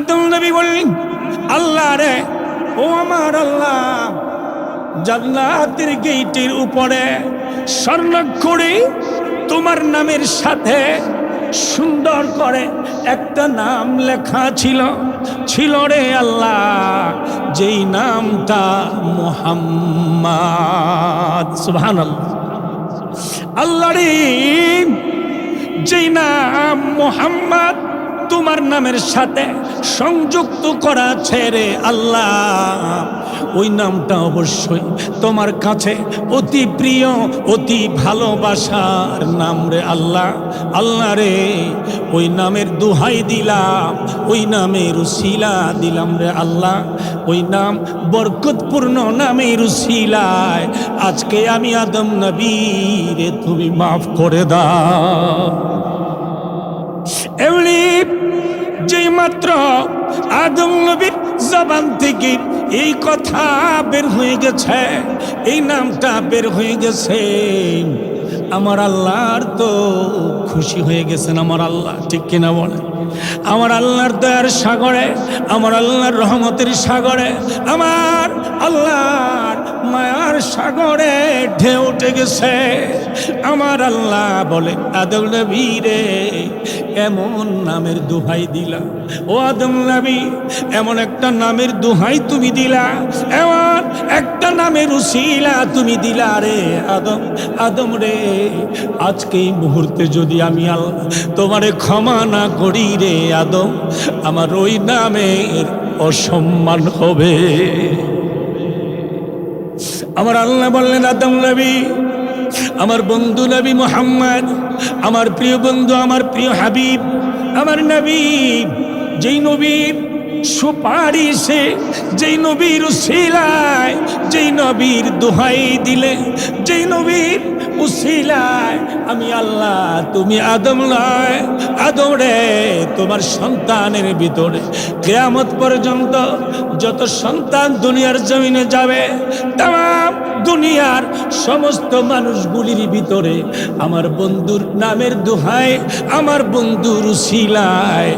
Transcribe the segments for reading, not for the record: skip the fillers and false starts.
আদম নবী বললেন, আল্লাহ রে, ও আমার আল্লাহ, জান্নাতের গেটের উপরে স্বর্ণাক্ষরে তোমার নামের সাথে সুন্দর করে একটা নাম লেখা ছিল রে আল্লাহ, যেই নামটা মুহাম্মদ। সুবহানাল্লাহ। আল্লাহ রে, যেই নাম মুহাম্মদ তোমার নামের সাথে সংযুক্ত করা আছে রে আল্লাহ, ওই নামটা অবশ্যই তোমার কাছে অতি প্রিয়, অতি ভালোবাসার নাম রে আল্লাহ। আল্লাহ রে, ওই নামের দোহাই দিলাম, ওই নামের উসিলা দিলাম রে আল্লাহ। ওই নাম বরকতপূর্ণ নামের উসিলায় আজকে আমি আদম নবী রে তুমি মাফ করে দাও। এমনি যেই মাত্র আদম নবীর জবান থেকে এই কথা বের হয়ে গেছে, এই নামটা বের হয়ে গেছে, আমার আল্লাহর তো খুশি হয়ে গেছেন। আমার আল্লাহ, ঠিক কিনা বলে? আমার আল্লাহর দয়ার সাগরে, আমার আল্লাহর রহমতের সাগরে, আমার আল্লাহর মায়ার সাগরে ঢেউ উঠে গেছে। আমার আল্লাহ বলে, আদম নবী রে, এমন নামের দোহাই দিলা ও আদম নবী, এমন একটা নামের দোহাই তুমি দিলা, এমন একটা নামের উসিলা তুমি দিলা রে আদম। আদম রে, আজকে এই মুহূর্তে যদি আমি আল্লাহ তোমারে ক্ষমা না করি রে আদম, আমার ওই নামের অসম্মান হবে। আমার আল্লাহ বললেন, আদম নবী, আমার বন্ধু নবী মুহাম্মদ, আমার প্রিয় বন্ধু, আমার প্রিয় হাবিব, আমার নবী, যেই নবীর সুপারিশে, যেই নবীর উসিলায়, যেই নবীর দোহাই দিলে, যেই নবীর উসিলায় আমি আল্লাহ, তুমি আদম নয়, আদম রে, তোমার সন্তানের ভিতরে কিয়ামত পর্যন্ত যত সন্তান দুনিয়ার জমিনে যাবে, তাম দুনিয়ার সমস্ত মানুষগুলির ভিতরে আমার বন্ধুর নামের দোহাই, আমার বন্ধুর উসিলায়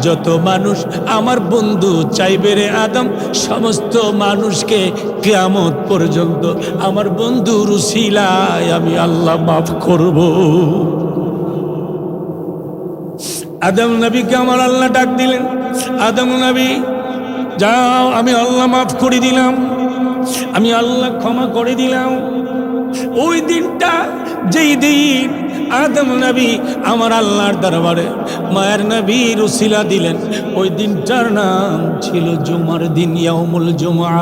যত মানুষ আমার বন্ধু চাইবে রে আদম, সমস্ত মানুষকে কিয়ামত পর্যন্ত আমার বন্ধুর উসিলায় আমি আল্লাহ মাফ করব। আদম নবীকে আমার আল্লাহ ডাক দিলেন, আদম নবী যাও, আমি আল্লাহ মাফ করে দিলাম, আমি আল্লাহ ক্ষমা করে দিলাম। ওই দিনটা, যেই দিন আদম নবী আমার আল্লাহর দরবারে মায়ের নবীর উসিলা দিলেন, ওই দিনটার নাম ছিল জুমার দিন, ইয়াউমুল জুমআ,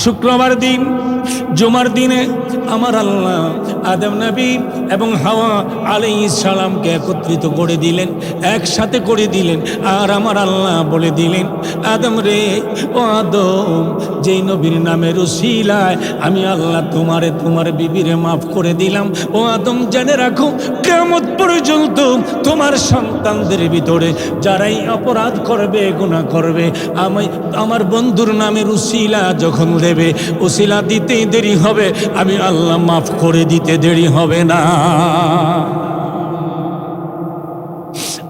শুক্রবার দিন। জুমার দিনে আমার আল্লাহ আদম নবী এবং হাওয়া আলাইহিস সালামকে একত্রিত করে দিলেন, একসাথে করে দিলেন। আর আমার আল্লাহ বলে দিলেন, আদম রে, ও আদম, যেই নবীর নামের উসিলায় আমি আল্লাহ তোমারে, তোমার বিবিরে মাফ করে দিলাম। ও আদম, জেনে রাখো, কিয়ামত পর্যন্ত তোমার সন্তানদের ভিতরে যারাই অপরাধ করবে, গুনাহ করবে, আমার বন্ধুর নামের উসিলা যখন দেবে, উসিলা দিতে দেরি হবে, আমি আল্লাহ মাফ করে দিতে দেরি হবে না।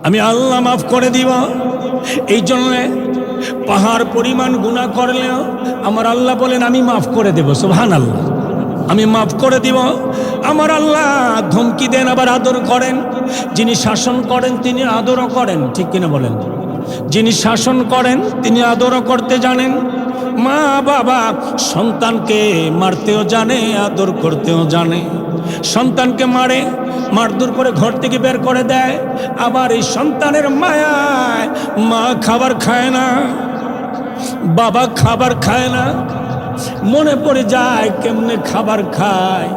আমি আল্লাহ মাফ করে দিব। এই জন্যে পাহাড় পরিমাণ গুনাহ করলেও আমার আল্লাহ বলেন আমি মাফ করে দেব। সুবহানাল্লাহ, আমি মাফ করে দিব। আমার আল্লাহ ধমকি দেন, আবার আদর করেন। যিনি শাসন করেন তিনি আদরও করেন, ঠিক কিনা বলেন? যিনি শাসন করেন তিনি আদরও করতে জানেন। মা বাবা সন্তানকে মারতেও জানে, আদর করতেও জানে। সন্তানকে মারে, মারধর করে ঘর থেকে বের করে দেয়, আবার এই সন্তানের মায়ায় মা খাবার খায় না, বাবা খাবার খায় না। মনে পড়ে যায় কেমনে খাবার খায়।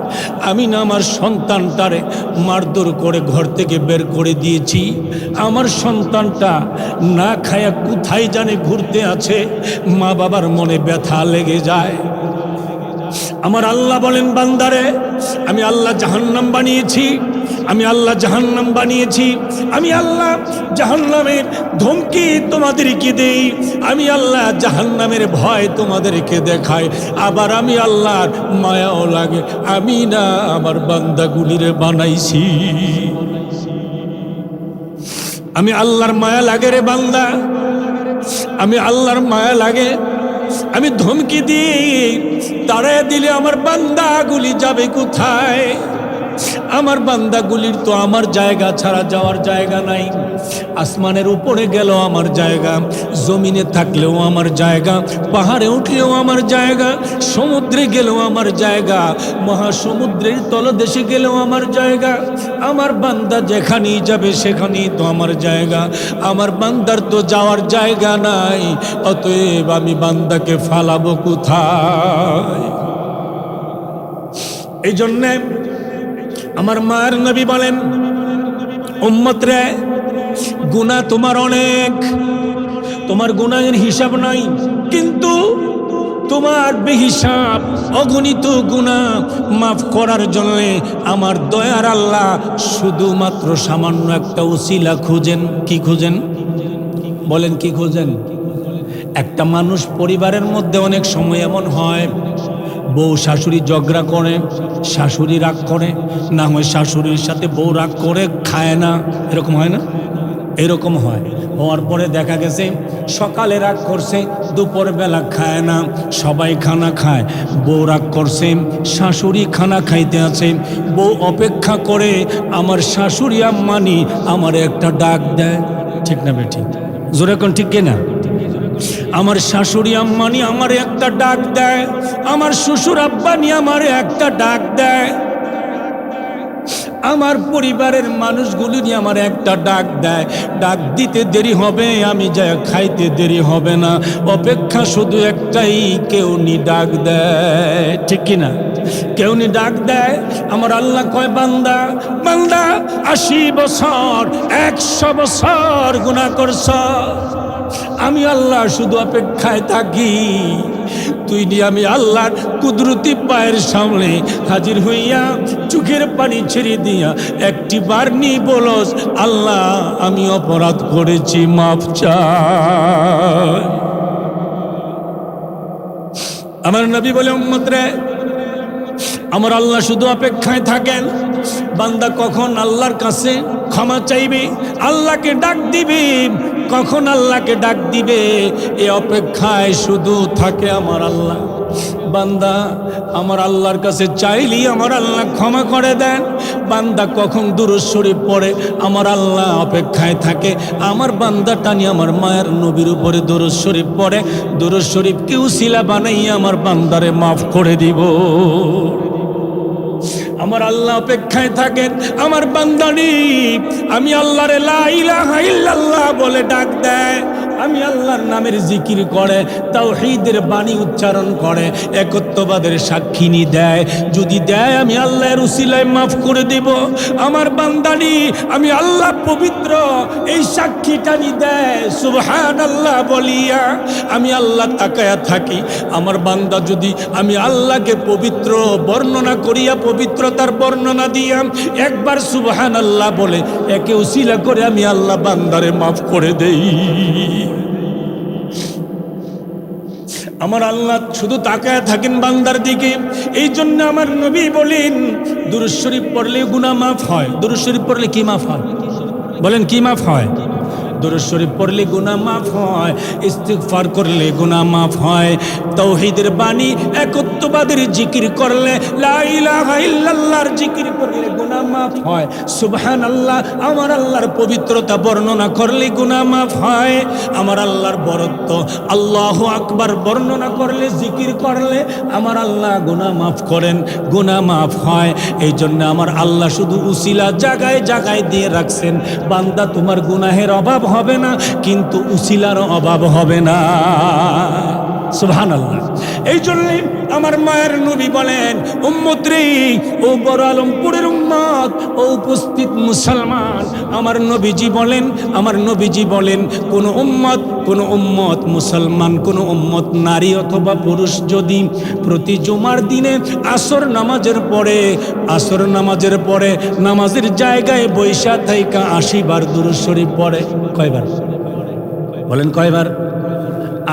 আমি না আমার সন্তানটারে মারধর করে ঘর থেকে বের করে দিয়েছি, আমার সন্তানটা না খায়া কোথায় জানে ঘুরতে আছে, মা বাবার মনে ব্যথা লেগে যায়। আমার আল্লাহ বলেন, বান্দারে, আমি আল্লাহ জাহান্নাম বানিয়েছি, আমি আল্লাহ জাহান্নাম বানিয়েছি, আমি আল্লাহ জাহান্নামের ধমকি তোমাদেরকে দেই, আমি আল্লাহ জাহান্নামের ভয় তোমাদেরকে দেখাই, আবার আমি আল্লাহর মায়াও লাগে। আমি না আমার বান্দাগুলিরে বানাইছি। আমি আল্লাহর মায়া লাগে রে বান্দা, আমি আল্লাহর মায়া লাগে। আমি ধমকি দিই, তাড়ায় দিলে আমার বান্দাগুলি যাবে কোথায়? আমার বান্দাগুলির তো আমার জায়গা ছাড়া যাওয়ার জায়গা নাই। আসমানের উপরে গেল আমার জায়গা, জমিনে থাকলেও আমার জায়গা, পাহাড়ে উঠলেও আমার জায়গা, সমুদ্রে গেলেও আমার জায়গা, মহাসমুদ্রের তলদেশে গেলেও আমার জায়গা। আমার বান্দা যেখানেই যাবে সেখানেই তো আমার জায়গা। আমার বান্দার তো যাওয়ার জায়গা নাই, অতএব আমি বান্দাকে ফালাবো কোথায়? এই জন্যে আমার মায়ের নবী বলেন, উম্মত রে, গুনাহ তোমার অনেক, তোমার গুনাহের হিসাব নাই, কিন্তু তোমার বেহিসাব অগণিত গুনাহ মাফ করার জন্য আমার দয়ার আল্লাহ শুধুমাত্র সামান্য একটা উসিলা খুঁজেন। কি খুঁজেন? বলেন কি খুঁজেন? একটা মানুষ পরিবারের মধ্যে অনেক সময় এমন হয়, বউ শাশুড়ি ঝগড়া করে, শাশুড়ি রাগ করে, না হয় শাশুড়ির সাথে বউ রাগ করে খায় না, এরকম হয় না? এরকম হয়। হওয়ার পরে দেখা গেছে সকালে রাগ করছে, দুপুর বেলা খায় না, সবাই খানা খায়, বউ রাগ করছে, শাশুড়ি খানা খাইতে আছে, বউ অপেক্ষা করে আমার শাশুড়ি আম্মানি আমার একটা ডাক দেয়। ঠিক না বেটি? জোরে কোন ঠিক কিনা? আমার শাশুড়ি আম্মানি আমার একটা ডাক দেয়, আমার শ্বশুর আব্বানি আমার একটা ডাক দেয়, আমার পরিবারের মানুষগুলি আমার একটা ডাক দেয়। ডাক দিতে দেরি হবে, আমি যা খাইতে দেরি হবে না, অপেক্ষা শুধু একটাই, কেউ নি ডাক দেয়। ঠিক কিনা? কেউ নি ডাক দেয়। আমার আল্লাহ কয়, বান্দা বান্দা 80 বছর 100 বছর গুনাহ করছ, আমি আল্লাহ শুধু অপেক্ষায় থাকি তুই নিয়ে আমি আল্লাহর কুদরতি পায়ের সামনে হাজির হইয়া চোখের পানি ছেড়ে দিয়া একটি বার নি বলস, আল্লাহ আমি অপরাধ করেছি, মাফ চাই। আমার নবী বলে, উম্মত রে, আমার আল্লাহ শুধু অপেক্ষায় থাকেন বান্দা কখন আল্লাহর কাছে ক্ষমা চাইবে, আল্লাহকে ডাক দিবে, কখন আল্লাহকে ডাক দিবে, এই অপেক্ষায় শুধু থাকে আমার আল্লাহ। বান্দা আমার আল্লাহর কাছে চাইলেই আমার আল্লাহ ক্ষমা করে দেন। বান্দা কখন দুরূদ শরীফ পড়ে, আমার আল্লাহ অপেক্ষায় থাকে আমার বান্দাটা নিয়ে আমার মায়ের নবীর উপরে দুরূদ শরীফ পড়ে, দুরূদ শরীফ কেউ উসিলা বানাইয়া আমার বান্দারে মাফ করে দিব। আমার আল্লাহ অপেক্ষায় থাকেন আমার বান্দানি আমি আল্লাহরে লা ইলাহা ইল্লাল্লাহ বলে ডাক দেয়, আমি আল্লাহর নামের জিকির করে, তাওহীদের বাণী উচ্চারণ করে, একত্ববাদের সাক্ষী দেয়। যদি দেয় আমি আল্লাহর উসিলায় মাফ করে দেব। আমার বান্দানি আমি আল্লাহ পবিত্র, এই সাক্ষীটা নি দেয় সুবহানাল্লাহ বলিয়া আমি আল্লাহ তাকায়া থাকি। আমার বান্দা যদি আমি আল্লাহকে পবিত্র বর্ণনা করিয়া পবিত্রতার বর্ণনা দিয়া একবার সুবহানাল্লাহ বলে একে উসিলা করে আমি আল্লাহ বান্দারে মাফ করে দেই। আমার আল্লাহ শুধু তাকায় থাকেন বান্দার দিকে। এই জন্য আমার নবী বলেন, দুরূদ শরীফ পড়লে গুনাহ মাফ হয়। দুরূদ শরীফ পড়লে কি মাফ হয়? বলেন কি মাফ হয়? দুরূদ শরীফ পড়লে গুনাহ মাফ হয়, ইস্তিগফার করলে গুনাহ মাফ হয়, তাওহীদের বাণী একত্ববাদের জিকির করলে, লা ইলাহা ইল্লাল্লাহর জিকির করলে গুনাহ মাফ হয়, সুবহানাল্লাহ আমার আল্লাহর পবিত্রতা বর্ণনা করলে গুনাহ মাফ হয়, আমার আল্লাহর বরত্ব আল্লাহু আকবার বর্ণনা করলে জিকির করলে আমার আল্লাহ গুনাহ মাফ করেন, গুনাহ মাফ হয়। এই জন্য আমার আল্লাহ শুধু উসিলা জায়গায় জায়গায় দিয়ে রাখছেন। বান্দা তোমার গুনাহের অভাব হবে না, কিন্তু উসিলার অভাব হবে না। সুবহানাল্লাহ। এই জন্য আমার মায়ের নবী বলেন, উম্মত রে, ও বড় আলমপুরের উম্মত, ও উপস্থিত মুসলমান, আমার নবীজি বলেন কোন উম্মত মুসলমান, কোন উম্মত নারী অথবা পুরুষ যদি প্রতি জুমার দিনে আসর নামাজের পরে নামাজের জায়গায় বৈশা থাইকা 80 বার দুরূদ শরীফ পড়ে, কয়বার? বলেন কয়বার?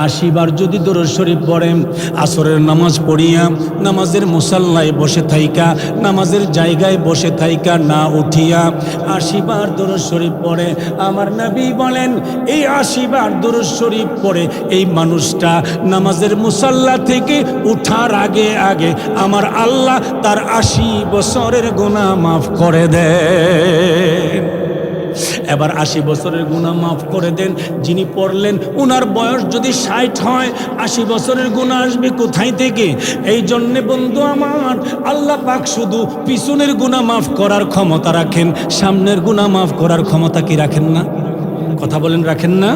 80 বার যদি দরুদ শরীফ পড়েন, আসরের নামাজ পড়িয়া নামাজের মুসাল্লায় বসে থাইকা, নামাজের জায়গায় বসে থাইকা না উঠিয়া 80 বার দরুদ শরীফ পড়ে, আমার নবী বলেন এই 80 বার দরুদ শরীফ পড়ে এই মানুষটা নামাজের মুসাল্লা থেকে উঠার আগে আগে আমার আল্লাহ তার 80 বছরের গুনাহ মাফ করে দেন। এবার 80 বছরের গুনাহ মাফ করে দেন যিনি পড়লেন, উনার বয়স যদি 60 হয়, 80 বছরের গুনাহ আসবে কোথায় থেকে? এই জন্যে বন্ধু আমার, আল্লাহ পাক শুধু পিছনের গুনাহ মাফ করার ক্ষমতা রাখেন, সামনের গুনাহ মাফ করার ক্ষমতা কি রাখেন না? কথা বলেন, রাখেন না?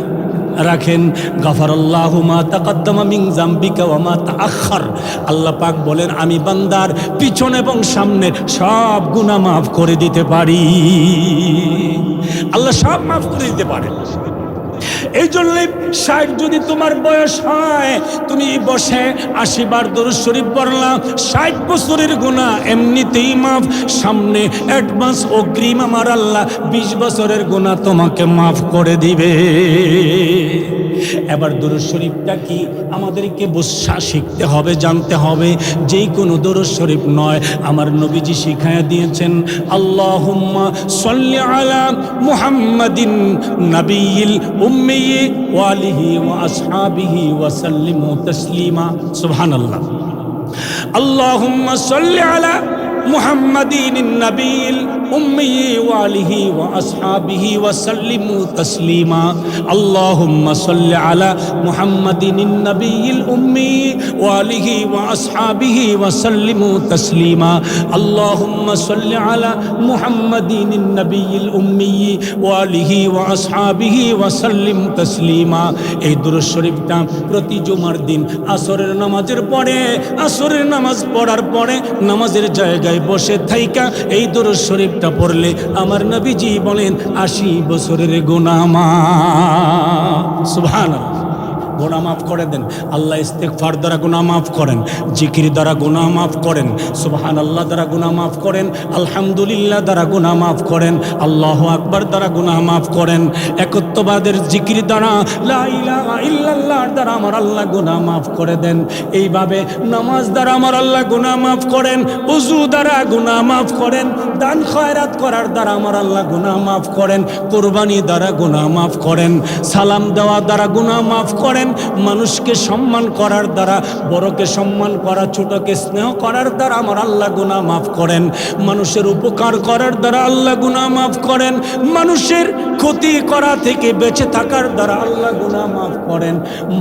রাখেন। গাফারাল্লাহু মা তাকাদ্দামা মিন যামবিকা ওয়া মা তাআখার। আল্লাহ পাক বলেন আমি বান্দার পিছন এবং সামনের সব গুনাহ মাফ করে দিতে পারি। আল্লাহ সব মাফ করে দিতে পারেন। এই জন্য 60 যদি তোমার বয়স হয়, তুমি বসে 80 বার দরুদ শরীফ পড়লা, 60 বছরের গুনাহ এমনিতেই মাফ, সামনে অ্যাডভান্স অগ্রিম আমার আল্লাহ 20 বছরের গুনাহ তোমাকে মাফ করে দিবে। এবার দরুদ শরীফটা কি আমাদেরকে বুঝা শিখতে হবে, জানতে হবে। যেই কোনো দরুদ শরীফ নয়, আমার নবীজি শিখায়া দিয়েছেন আল্লাহুম্মা সাল্লি আলা মুহাম্মাদিন নাবিয়িল উম্মি ওয়া আলিহি ওয়া আসহাবিহি ওয়া সাল্লিমু তাসলিমা। সুবহানাল্লাহ। আল্লাহুম্মা সাল্লি আলা মুহাম্মাদিন নাবিয়িল উম্মি ওয়া আলিহি ওয়া আসহাবিহি ওয়া সাল্লিমু তাসলিমা। আল্লাহুম্মা সাল্লি আলা মুহাম্মাদিন নাবিয়িল উম্মি ওয়া আলিহি ওয়া আসহাবিহি ওয়া সাল্লিমু তাসলিমা। আল্লাহুম্মা সাল্লি আলা মুহাম্মাদিন নাবিয়িল উম্মি ওয়া আলিহি ওয়া আসহাবিহি ওয়া সাল্লিম তাসলিমা। এই দুরূদ শরীফটা প্রতি জুমার দিন আসরের নামাজের পরে, আসরের নামাজ পড়ার পরে নামাজের জায়গায় বসে থাইকা এই দরুদ শরীফটা পড়লে আমার নবীজি বলেন 80 বছরের গুনাহ মাফ। সুবহানাল্লাহ। গুনাহ মাফ করে দেন। আল্লাহ ইস্তেগফার দ্বারা গুনাহ মাফ করেন, জিকির দ্বারা গুনাহ মাফ করেন, সুবহানাল্লাহ দ্বারা গুনাহ মাফ করেন, আলহামদুলিল্লাহ দ্বারা গুনাহ মাফ করেন, আল্লাহু আকবার দ্বারা গুনাহ মাফ করেন, একত্ববাদের জিকির দ্বারা, লা ইলাহা ইল্লাল্লাহ দ্বারা আমার আল্লাহ গুনাহ মাফ করে দেন। এইভাবে নামাজ দ্বারা আমার আল্লাহ গুনাহ মাফ করেন, ওযু দ্বারা গুনাহ মাফ করেন, দান খয়রাত করার দ্বারা আমার আল্লাহ গুনাহ মাফ করেন, কুরবানি দ্বারা গুনাহ মাফ করেন, সালাম দেওয়া দ্বারা গুনাহ মাফ করেন, মানুষকে সম্মান করার দ্বারা, বড়কে সম্মান করা, ছোটকে স্নেহ করার দ্বারা আমার আল্লাহ গুনাহ মাফ করেন, মানুষের উপকার করার দ্বারা আল্লাহ গুনাহ মাফ করেন, মানুষের ক্ষতি করা থেকে বেঁচে থাকার দ্বারা আল্লাহ গুনাহ মাফ করেন,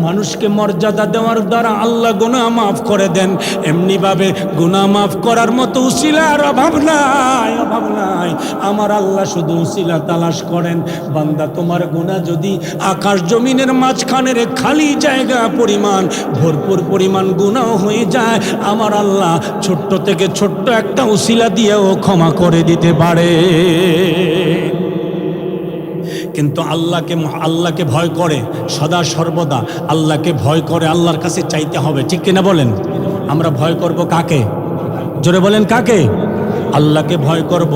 মানুষকে মর্যাদা দেওয়ার দ্বারা আল্লাহ গুনাহ মাফ করে দেন। এমনিভাবে গুনাহ মাফ করার মতো উসিলার অভাব নাই, অভাব নাই। আমার আল্লাহ শুধু উসিলা তালাশ করেন। বান্দা তোমার গুনাহ যদি আকাশ জমিনের মাঝখানের খালি জায়গা পরিমাণ, ভরপুর পরিমাণ গুনাহ হয়ে যায়, আমার আল্লাহ ছোট্ট থেকে ছোট্ট একটা উসিলা দিয়েও ক্ষমা করে দিতে পারে। কিন্তু আল্লাহকে ভয় করে, সদা সর্বদা আল্লাহকে ভয় করে, আল্লাহর কাছে চাইতে হবে। ঠিক কিনা বলেন? আমরা ভয় করব কাকে? জোরে বলেন কাকে? আল্লাহকে ভয় করব।